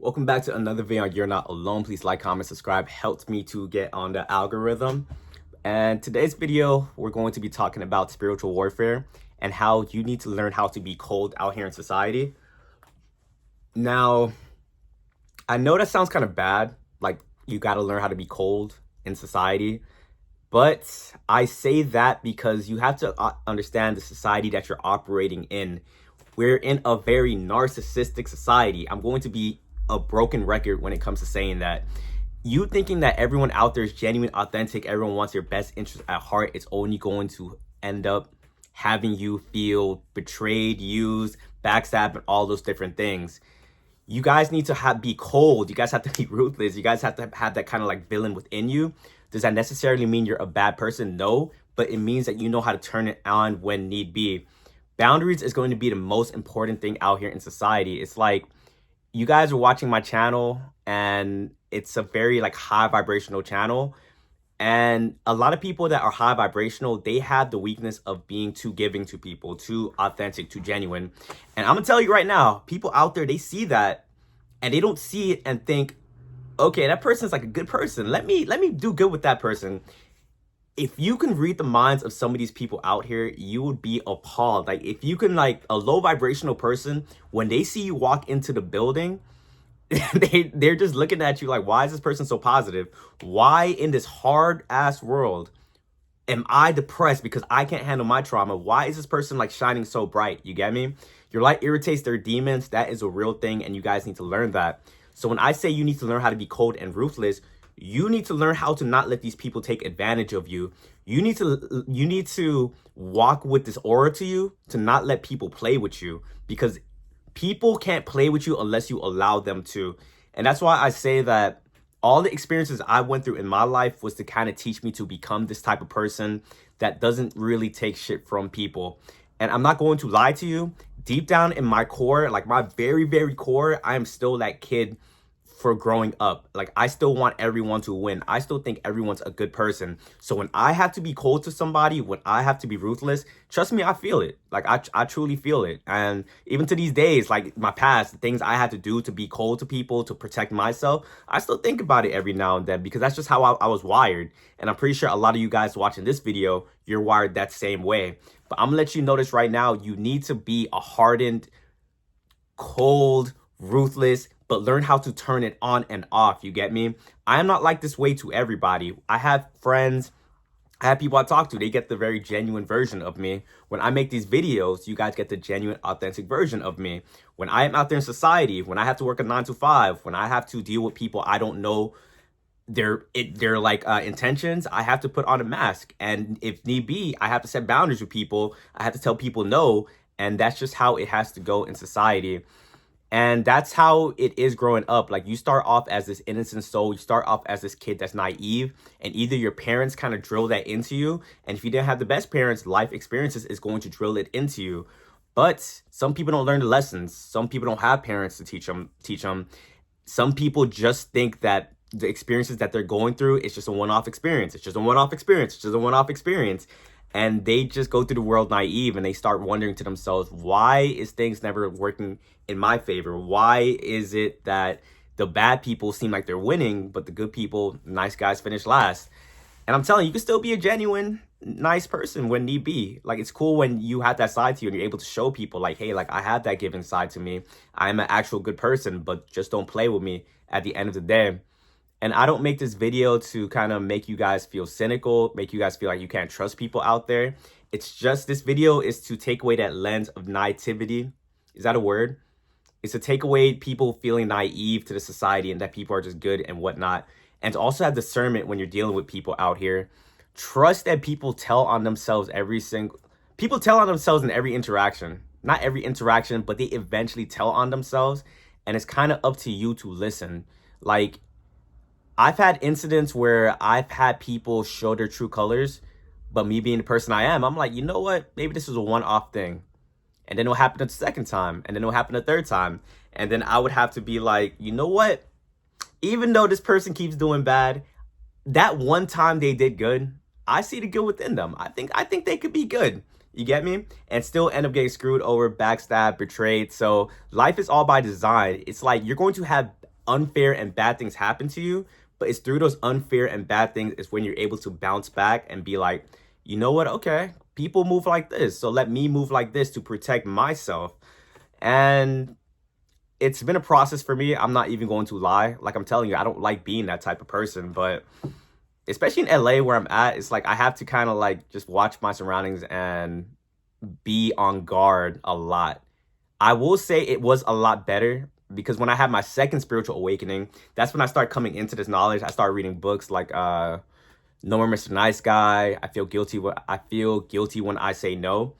Welcome back to another video on You're Not Alone. Please like, comment, subscribe. Helps me to get on the algorithm. And today's video, we're going to be talking about spiritual warfare and how you need to learn how to be cold out here in society. Now, I know that sounds kind of bad, like you got to learn how to be cold in society. But I say that because you have to understand the society that you're operating in. We're in a very narcissistic society. I'm going to be a broken record when it comes to saying that. You thinking that everyone out there is genuine, authentic, everyone wants your best interest at heart, it's only going to end up having you feel betrayed, used, backstabbed, and all those different things. You guys need to be cold. You guys have to be ruthless. You guys have to have that kind of like villain within you. Does that necessarily mean you're a bad person? No, but it means that you know how to turn it on when need be. Boundaries is going to be the most important thing out here in society. It's like, you guys are watching my channel and it's a very like high vibrational channel. And a lot of people that are high vibrational, they have the weakness of being too giving to people, too authentic, too genuine. And I'm gonna tell you right now, people out there, they see that and they don't see it and think, okay, that person's like a good person. Let me do good with that person. If you can read the minds of some of these people out here, you would be appalled. Like if you can, like a low vibrational person, when they see you walk into the building, they're just looking at you like, why is this person so positive? Why in this hard ass world am I depressed because I can't handle my trauma? Why is this person like shining so bright? You get me? Your light irritates their demons. That is a real thing, and you guys need to learn that. So when I say you need to learn how to be cold and ruthless, you need to learn how to not let these people take advantage of you. You need to walk with this aura to you, to not let people play with you, because people can't play with you unless you allow them to. And that's why I say that all the experiences I went through in my life was to kind of teach me to become this type of person that doesn't really take shit from people. And I'm not going to lie to you. Deep down in my core, like my very, very core, I am still that kid for growing up. Like I still want everyone to win. I still think everyone's a good person. So when I have to be cold to somebody, when I have to be ruthless, trust me, I feel it. Like I truly feel it. And even to these days, like my past, the things I had to do to be cold to people, to protect myself, I still think about it every now and then because that's just how I was wired. And I'm pretty sure a lot of you guys watching this video, you're wired that same way. But I'm gonna let you know this right now. You need to be a hardened, cold, ruthless, but learn how to turn it on and off. You get me? I am not like this way to everybody. I have friends, I have people I talk to, they get the very genuine version of me. When I make these videos, you guys get the genuine, authentic version of me. When I am out there in society, when I have to work a 9 to 5, when I have to deal with people I don't know their intentions, I have to put on a mask. And if need be, I have to set boundaries with people. I have to tell people no. And that's just how it has to go in society. And that's how it is growing up. Like you start off as this innocent soul. You start off as this kid that's naive. And either your parents kind of drill that into you. And if you didn't have the best parents, life experiences is going to drill it into you. But some people don't learn the lessons. Some people don't have parents to teach them. Some people just think that the experiences that they're going through is just a one-off experience. It's just a one-off experience. It's just a one-off experience. And they just go through the world naive and they start wondering to themselves, why is things never working in my favor? Why is it that the bad people seem like they're winning, but the good people, nice guys, finish last? And I'm telling you, you can still be a genuine, nice person when need be. Like, it's cool when you have that side to you and you're able to show people like, hey, like I have that giving side to me. I'm an actual good person, but just don't play with me at the end of the day. And I don't make this video to kind of make you guys feel cynical, make you guys feel like you can't trust people out there. It's just, this video is to take away that lens of naivety. Is that a word? It's to take away people feeling naive to the society and that people are just good and whatnot. And to also have discernment when you're dealing with people out here. Trust that people tell on themselves people tell on themselves in every interaction. Not every interaction, but they eventually tell on themselves. And it's kind of up to you to listen. Like, I've had incidents where I've had people show their true colors, but me being the person I am, I'm like, you know what? Maybe this was a one-off thing. And then it'll happen the second time. And then it'll happen the third time. And then I would have to be like, you know what? Even though this person keeps doing bad, that one time they did good, I see the good within them. I think they could be good. You get me? And still end up getting screwed over, backstabbed, betrayed. So life is all by design. It's like you're going to have unfair and bad things happen to you, but it's through those unfair and bad things is when you're able to bounce back and be like, you know what? Okay, people move like this, so let me move like this to protect myself. And it's been a process for me. I'm not even going to lie. Like I'm telling you, I don't like being that type of person, but especially in LA where I'm at, it's like I have to kind of like just watch my surroundings and be on guard a lot. I will say it was a lot better because when I had my second spiritual awakening, that's when I started coming into this knowledge. I started reading books like No More Mr. Nice Guy. I feel guilty when I say no.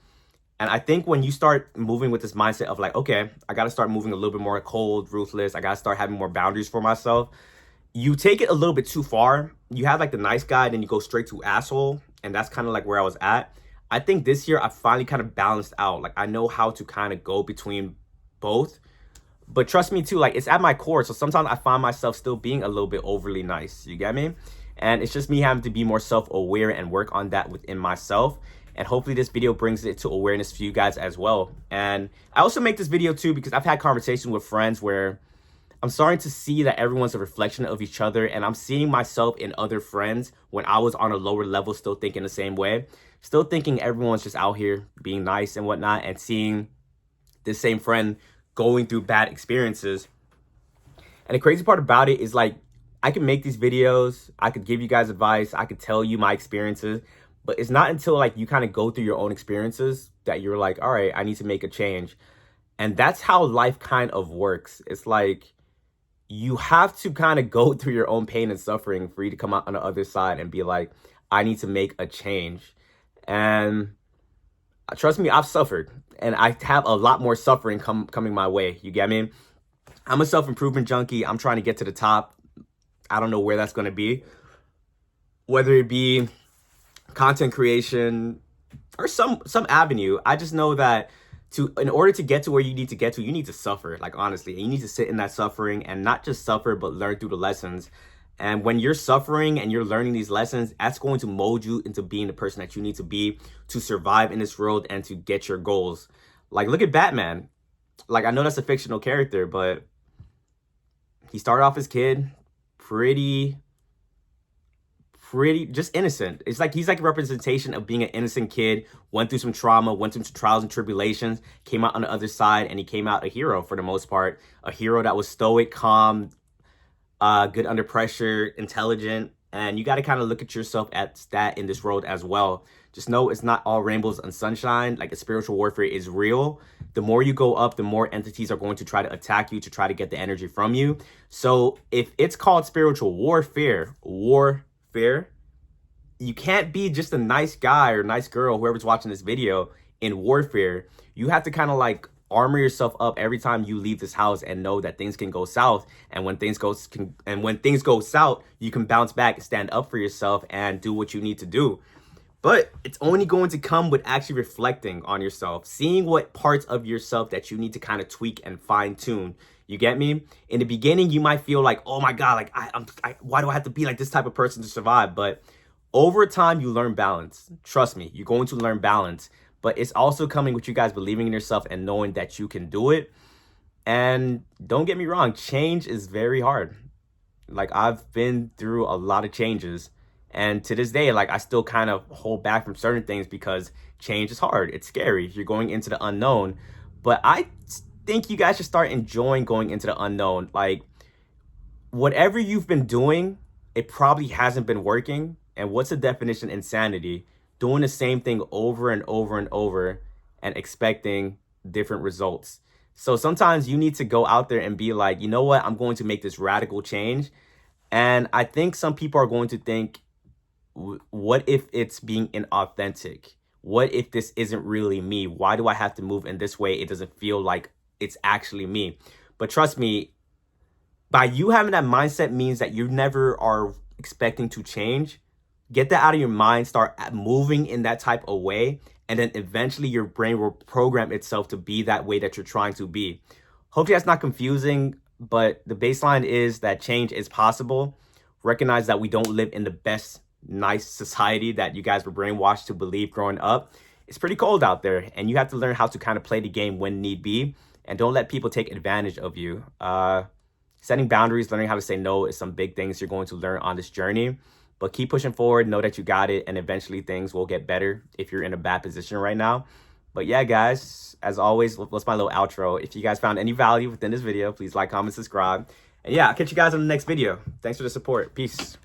And I think when you start moving with this mindset of like, okay, I got to start moving a little bit more cold, ruthless. I got to start having more boundaries for myself. You take it a little bit too far. You have like the nice guy, then you go straight to asshole. And that's kind of like where I was at. I think this year I finally kind of balanced out. Like I know how to kind of go between both. But trust me too, like it's at my core. So sometimes I find myself still being a little bit overly nice. You get me? And it's just me having to be more self-aware and work on that within myself. And hopefully this video brings it to awareness for you guys as well. And I also make this video too because I've had conversations with friends where I'm starting to see that everyone's a reflection of each other. And I'm seeing myself in other friends when I was on a lower level still thinking the same way. Still thinking everyone's just out here being nice and whatnot, and seeing this same friend going through bad experiences. And the crazy part about it is like, I can make these videos, I could give you guys advice, I could tell you my experiences, but it's not until like you kind of go through your own experiences that you're like, all right, I need to make a change. And that's how life kind of works. It's like, you have to kind of go through your own pain and suffering for you to come out on the other side and be like, I need to make a change. And trust me, I've suffered, and I have a lot more suffering coming my way. You get me? I'm a self-improvement junkie. I'm trying to get to the top. I don't know where that's going to be, whether it be content creation or some avenue. I just know that in order to get to where you need to get to, you need to suffer, like honestly. And you need to sit in that suffering and not just suffer, but learn through the lessons. And when you're suffering and you're learning these lessons, that's going to mold you into being the person that you need to be to survive in this world and to get your goals. Like, look at Batman. Like, I know that's a fictional character, but he started off as kid, pretty just innocent. It's like he's like a representation of being an innocent kid, went through some trauma, went through some trials and tribulations, came out on the other side, and he came out a hero for the most part. A hero that was stoic, calm, good under pressure, intelligent. And you got to kind of look at yourself as that in this world as well. Just know it's not all rainbows and sunshine. Like, the spiritual warfare is real. The more you go up, the more entities are going to try to attack you, to try to get the energy from you. So if it's called spiritual warfare, you can't be just a nice guy or nice girl, whoever's watching this video, in warfare. You have to kind of like armor yourself up every time you leave this house and know that things can go south. And when things go south, you can bounce back, stand up for yourself, and do what you need to do. But it's only going to come with actually reflecting on yourself, seeing what parts of yourself that you need to kind of tweak and fine tune. You get me? In the beginning, you might feel like, oh my God, like why do I have to be like this type of person to survive? But over time, you learn balance. Trust me, you're going to learn balance. But it's also coming with you guys believing in yourself and knowing that you can do it. And don't get me wrong, change is very hard. Like, I've been through a lot of changes. And to this day, like, I still kind of hold back from certain things because change is hard. It's scary. You're going into the unknown. But I think you guys should start enjoying going into the unknown. Like, whatever you've been doing, it probably hasn't been working. And what's the definition of insanity? Doing the same thing over and over and over and expecting different results. So sometimes you need to go out there and be like, you know what? I'm going to make this radical change. And I think some people are going to think, what if it's being inauthentic? What if this isn't really me? Why do I have to move in this way? It doesn't feel like it's actually me. But trust me, by you having that mindset means that you never are expecting to change. Get that out of your mind, start moving in that type of way, and then eventually your brain will program itself to be that way that you're trying to be. Hopefully that's not confusing, but the baseline is that change is possible. Recognize that we don't live in the best, nice society that you guys were brainwashed to believe growing up. It's pretty cold out there, and you have to learn how to kind of play the game when need be, and don't let people take advantage of you. setting boundaries, learning how to say no is some big things you're going to learn on this journey. But keep pushing forward, know that you got it, and eventually things will get better if you're in a bad position right now. But yeah, guys, as always, what's my little outro? If you guys found any value within this video, please like, comment, subscribe. And yeah, I'll catch you guys in the next video. Thanks for the support. Peace.